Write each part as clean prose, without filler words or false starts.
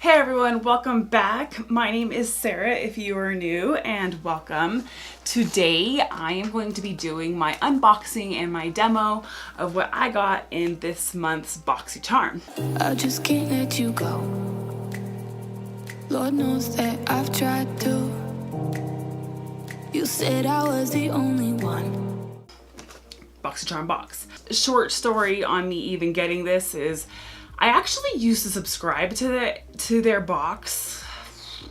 Hey everyone, welcome back. My name is Sarah if you are new, and welcome. Today I am going to be doing my unboxing and my demo of what I got in this month's BOXYCHARM. I just can't let you go. Lord knows that I've tried to. You said I was the only one. BOXYCHARM box. Short story on me even getting this is I actually used to subscribe to their box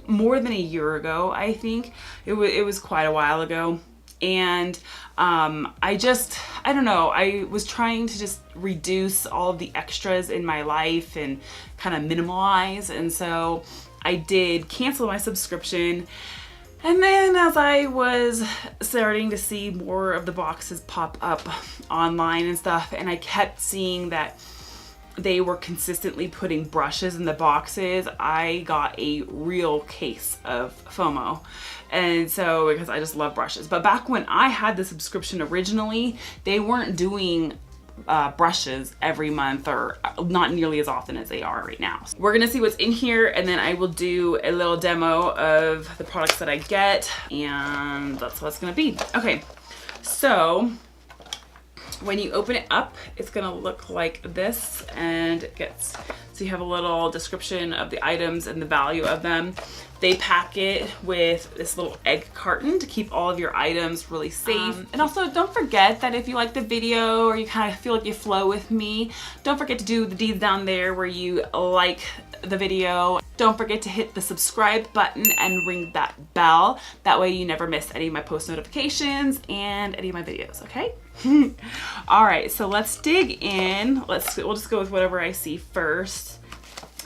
more than a year ago. I think it was quite a while ago, and I don't know, I was trying to just reduce all of the extras in my life and kind of minimalize, and so I did cancel my subscription. And then as I was starting to see more of the boxes pop up online and stuff, and I kept seeing that they were consistently putting brushes in the boxes, I got a real case of FOMO. And so, because I just love brushes. But back when I had the subscription originally, they weren't doing brushes every month, or not nearly as often as they are right now. We're gonna see what's in here, and then I will do a little demo of the products that I get, and that's what it's gonna be. Okay, so when you open it up, it's gonna look like this, and so you have a little description of the items and the value of them. They pack it with this little egg carton to keep all of your items really safe. And also, don't forget that if you like the video or you kind of feel like you flow with me, don't forget to do the deeds down there where you like the video. Don't forget to hit the subscribe button and ring that bell. That way you never miss any of my post notifications and any of my videos, okay? All right, so let's dig in. We'll just go with whatever I see first,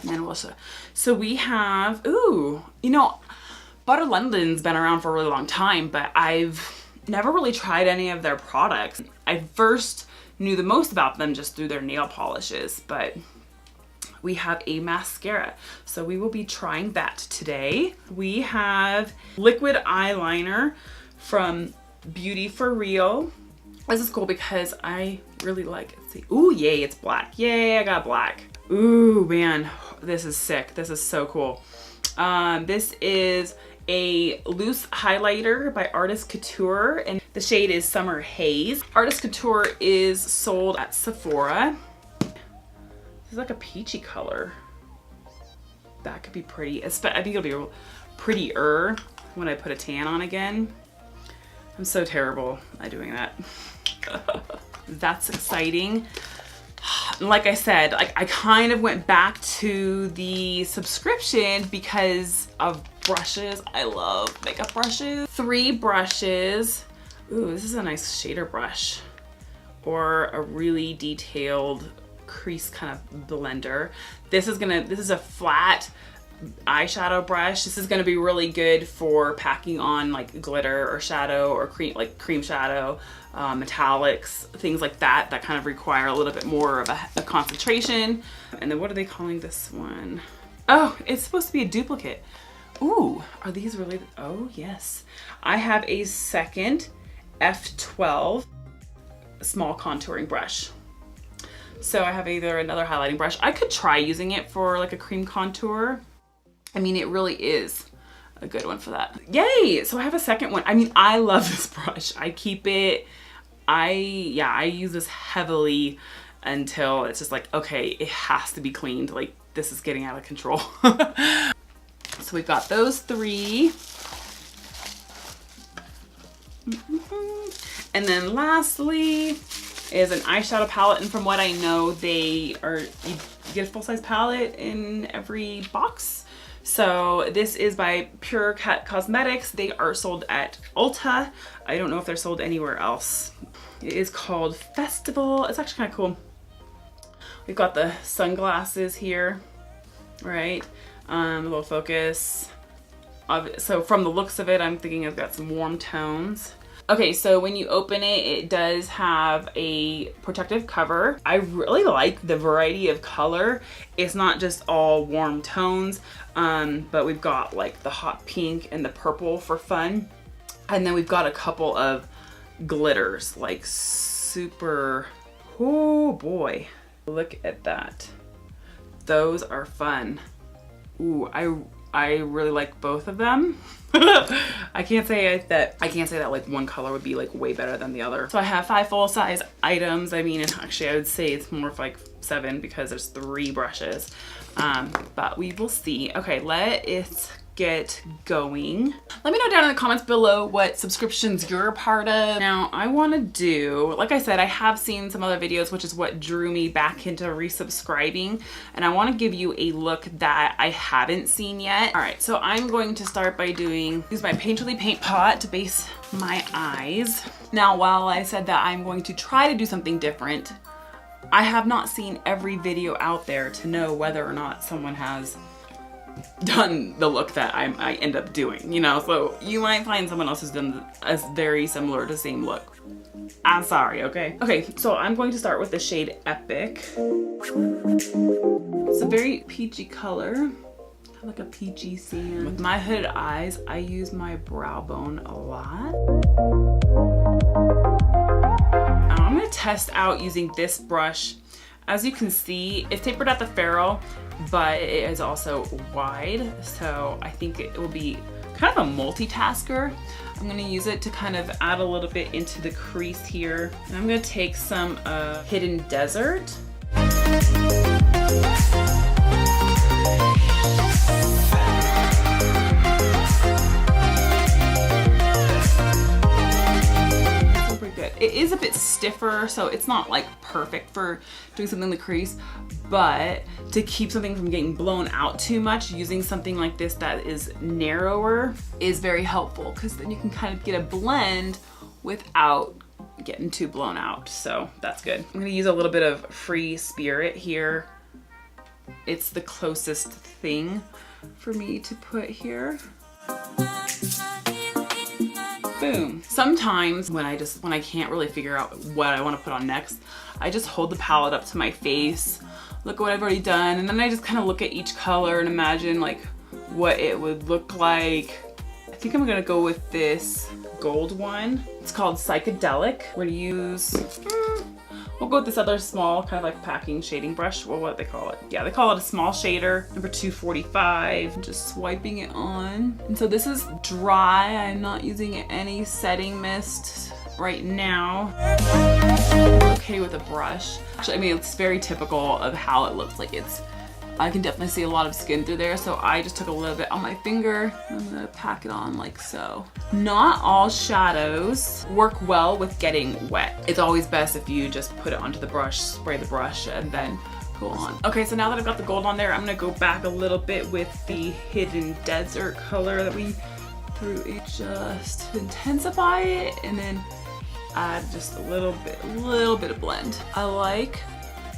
and then we'll show. So we have, ooh, you know, Butter London's been around for a really long time, but I've never really tried any of their products. I first knew the most about them just through their nail polishes, but we have a mascara, so we will be trying that today. We have liquid eyeliner from Beauty for Real. This is cool because I really like it. See, ooh, yay, it's black. Yay, I got black. Ooh, man, this is sick. This is so cool. This is a loose highlighter by Artist Couture, and the shade is Summer Haze. Artist Couture is sold at Sephora. This is like a peachy color. That could be pretty. I think it'll be prettier when I put a tan on again. I'm so terrible at doing that. That's exciting. Like I said, I kind of went back to the subscription because of brushes. I love makeup brushes. 3 brushes. Ooh, this is a nice shader brush, or a really detailed crease kind of blender. This is a flat eyeshadow brush. This is going to be really good for packing on like glitter or shadow or cream shadow, metallics, things like that kind of require a little bit more of a concentration. And then what are they calling this one? Oh, it's supposed to be a duplicate. Ooh, are these really? Oh yes. I have a second F12 small contouring brush. So I have either another highlighting brush. I could try using it for like a cream contour. I mean, it really is a good one for that. Yay! So I have a second one. I mean, I love this brush. I keep it, I use this heavily until it's just like, okay, it has to be cleaned. Like, this is getting out of control. So we've got those 3. And then lastly is an eyeshadow palette. And from what I know, you get a full-size palette in every box. So this is by Pure Cut Cosmetics. They are sold at Ulta. I don't know if they're sold anywhere else. It is called Festival. It's actually kind of cool. We've got the sunglasses here, right? A little focus. So from the looks of it, I'm thinking it's got some warm tones. Okay, so when you open it, it does have a protective cover. I really like the variety of color. It's not just all warm tones, but we've got like the hot pink and the purple for fun. And then we've got a couple of glitters, like super, oh boy. Look at that. Those are fun. Ooh, I really like both of them. I can't say that like one color would be like way better than the other. So I have 5 full-size items. I mean, actually I would say it's more of like 7 because there's 3 brushes. But we will see. Okay, let's get going. Let me know down in the comments below what subscriptions you're a part of. Now I want to do, like I said, I have seen some other videos, which is what drew me back into resubscribing, and I want to give you a look that I haven't seen yet. All right, so I'm going to start by use my Painterly paint pot to base my eyes. Now, while I said that I'm going to try to do something different, I have not seen every video out there to know whether or not someone has done the look that I end up doing, you know? So you might find someone else who's done a very similar to same look. I'm sorry, okay? Okay, so I'm going to start with the shade Epic. It's a very peachy color, like a peachy sand. With my hooded eyes, I use my brow bone a lot. I'm gonna test out using this brush. As you can see, it's tapered at the ferrule, but it is also wide. So I think it will be kind of a multitasker. I'm gonna use it to kind of add a little bit into the crease here. And I'm gonna take some Hidden Desert. It is a bit stiffer, so it's not like perfect for doing something in the crease, but to keep something from getting blown out too much, using something like this that is narrower is very helpful, because then you can kind of get a blend without getting too blown out. So that's good. I'm gonna use a little bit of Free Spirit here. It's the closest thing for me to put here. Boom. Sometimes when I can't really figure out what I want to put on next, I just hold the palette up to my face, look at what I've already done, and then I just kind of look at each color and imagine like what it would look like. I think I'm gonna go with this gold one. It's called Psychedelic. We're gonna use, we'll go with this other small kind of like packing shading brush. Well, what they call it? Yeah, they call it a small shader, number 245. Just swiping it on. And so this is dry. I'm not using any setting mist right now. Okay with a brush. Actually, I mean, it's very typical of how it looks like. I can definitely see a lot of skin through there, so I just took a little bit on my finger. I'm gonna pack it on like so. Not all shadows work well with getting wet. It's always best if you just put it onto the brush, spray the brush, and then go on. Okay, so now that I've got the gold on there, I'm gonna go back a little bit with the Hidden Desert color that we threw in just to intensify it, and then add just a little bit of blend. I like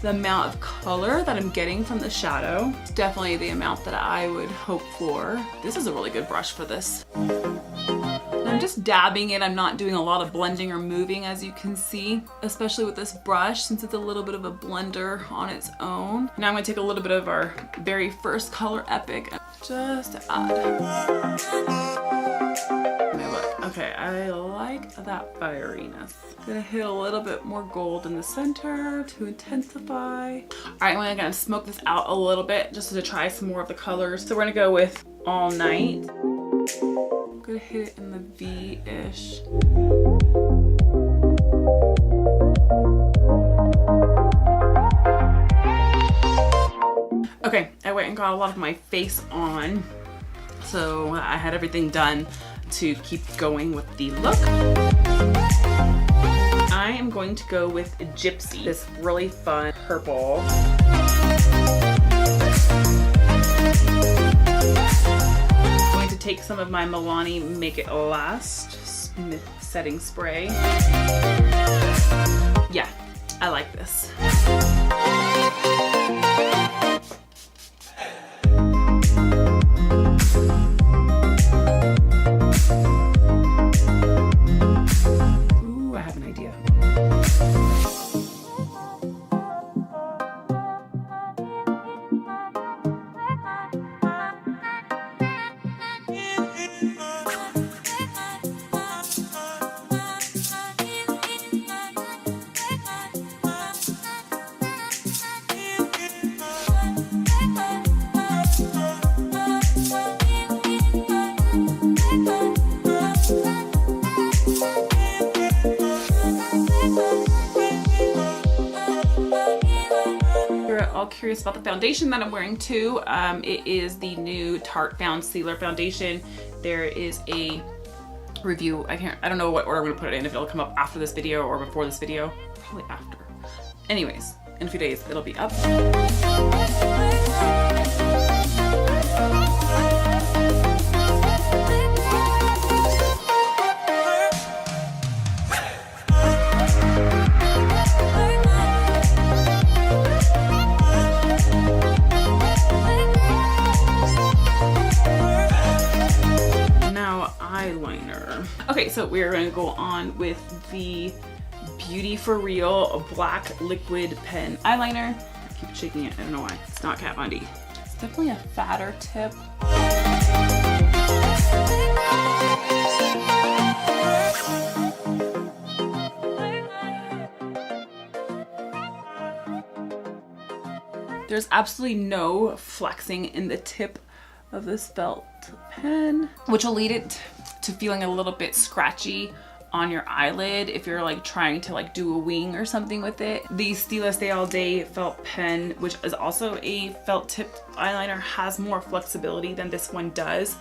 the amount of color that I'm getting from the shadow. It's definitely the amount that I would hope for. This is a really good brush for this. And I'm just dabbing it. I'm not doing a lot of blending or moving, as you can see, especially with this brush, since it's a little bit of a blender on its own. Now I'm gonna take a little bit of our very first color, Epic, and just add. Okay, I like that fieriness. I'm gonna hit a little bit more gold in the center to intensify. All right, I'm gonna smoke this out a little bit just to try some more of the colors. So we're gonna go with All Night. I'm gonna hit it in the V-ish. Okay, I went and got a lot of my face on. So I had everything done to keep going with the look. I am going to go with Gypsy, this really fun purple. I'm going to take some of my Milani Make It Last setting spray. Yeah, I like this. curious about the foundation that I'm wearing too, it is the new Tarte Found Sealer foundation. There is a review. I don't know what order I'm gonna put it in, if it'll come up after this video or before this video. Probably after. Anyways, in a few days it'll be up. Eyeliner. Okay, so we're going to go on with the Beauty For Real Black Liquid Pen Eyeliner. I keep shaking it, I don't know why. It's not Kat Von D. It's definitely a fatter tip. There's absolutely no flexing in the tip of this felt pen, which will lead it to feeling a little bit scratchy on your eyelid if you're like trying to like do a wing or something with it. The Stila Stay All Day felt pen, which is also a felt tipped eyeliner, has more flexibility than this one does.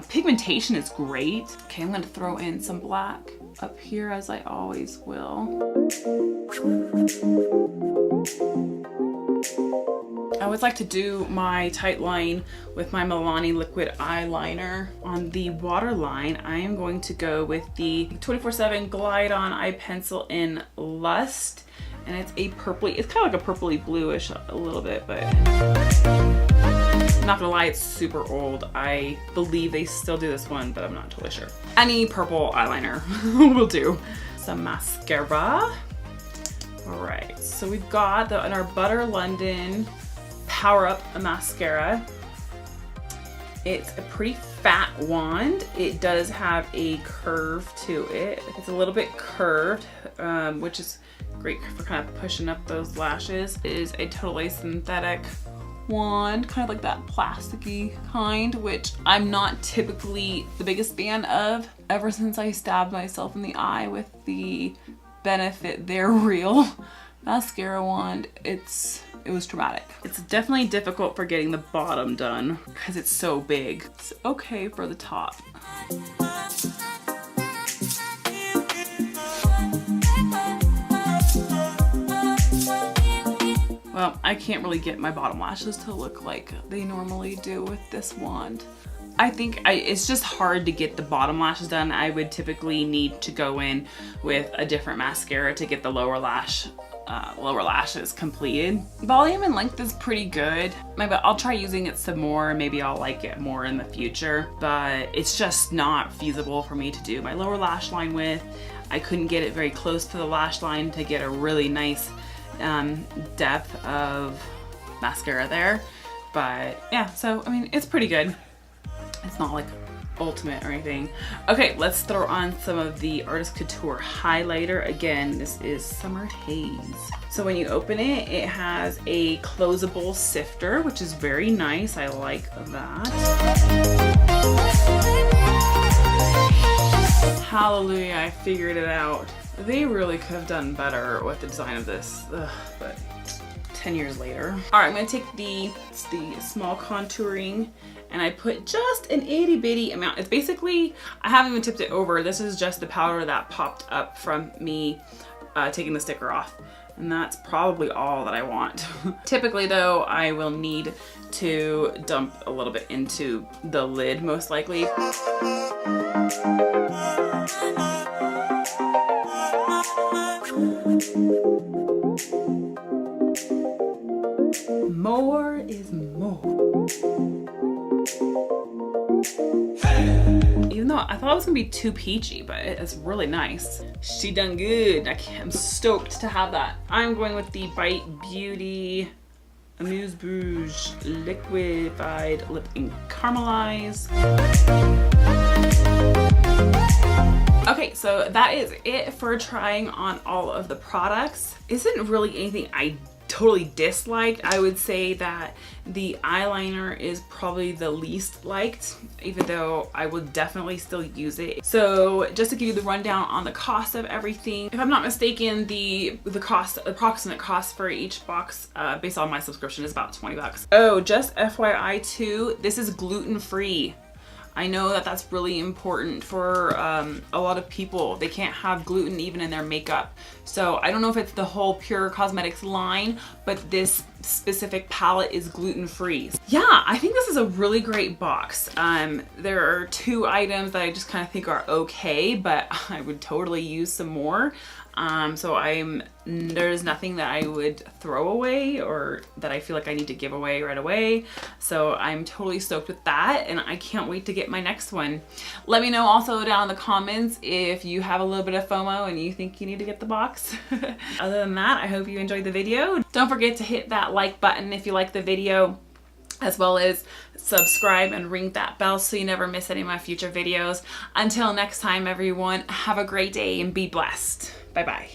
Pigmentation is great. Okay, I'm gonna throw in some black up here as I always will. I always like to do my tight line with my Milani liquid eyeliner. On the waterline, I am going to go with the 24/7 Glide On Eye Pencil in Lust. And it's a purpley, it's kind of like a purpley bluish a little bit, but I'm not gonna lie, it's super old. I believe they still do this one, but I'm not totally sure. Any purple eyeliner will do. Some mascara. All right, so we've got in our Butter London Power Up Mascara. It's a pretty fat wand. It does have a curve to it. It's a little bit curved, which is great for kind of pushing up those lashes. It is a totally synthetic wand, kind of like that plasticky kind, which I'm not typically the biggest fan of. Ever since I stabbed myself in the eye with the Benefit They're Real mascara wand, it was traumatic. It's definitely difficult for getting the bottom done because it's so big. It's okay for the top. Well, I can't really get my bottom lashes to look like they normally do with this wand. I think it's just hard to get the bottom lashes done. I would typically need to go in with a different mascara to get the lower lashes completed. Volume and length is pretty good. Maybe I'll try using it some more. Maybe I'll like it more in the future, but it's just not feasible for me to do my lower lash line with. I couldn't get it very close to the lash line to get a really nice depth of mascara there. But yeah, so I mean, it's pretty good. It's not like ultimate or anything. Okay, let's throw on some of the Artist Couture highlighter. Again, this is Summer Haze. So when you open it, it has a closable sifter, which is very nice. I like that. Hallelujah, I figured it out. They really could have done better with the design of this, but 10 years later. All right, I'm gonna take the small contouring and I put just an itty bitty amount. It's basically, I haven't even tipped it over. This is just the powder that popped up from me taking the sticker off. And that's probably all that I want. Typically though, I will need to dump a little bit into the lid, most likely. More is more. Even though I thought it was gonna be too peachy, but it's really nice. She done good. I'm stoked to have that. I'm going with the Bite Beauty Amuse Bouche Liquefied Lip Ink Caramelize. Okay, so that is it for trying on all of the products. Isn't really anything I totally disliked. I would say that the eyeliner is probably the least liked, even though I would definitely still use it. So just to give you the rundown on the cost of everything, if I'm not mistaken, the approximate cost for each box based on my subscription is about 20 bucks. Oh, just FYI too, this is gluten-free. I know that that's really important for a lot of people. They can't have gluten even in their makeup. So I don't know if it's the whole Pure Cosmetics line, but this specific palette is gluten-free. Yeah, I think this is a really great box. There are 2 items that I just kind of think are okay, but I would totally use some more. So there's nothing that I would throw away or that I feel like I need to give away right away. So I'm totally stoked with that, and I can't wait to get my next one. Let me know also down in the comments if you have a little bit of FOMO and you think you need to get the box. Other than that, I hope you enjoyed the video. Don't forget to hit that like button if you like the video, as well as subscribe and ring that bell so you never miss any of my future videos. Until next time, everyone, have a great day and be blessed. Bye-bye.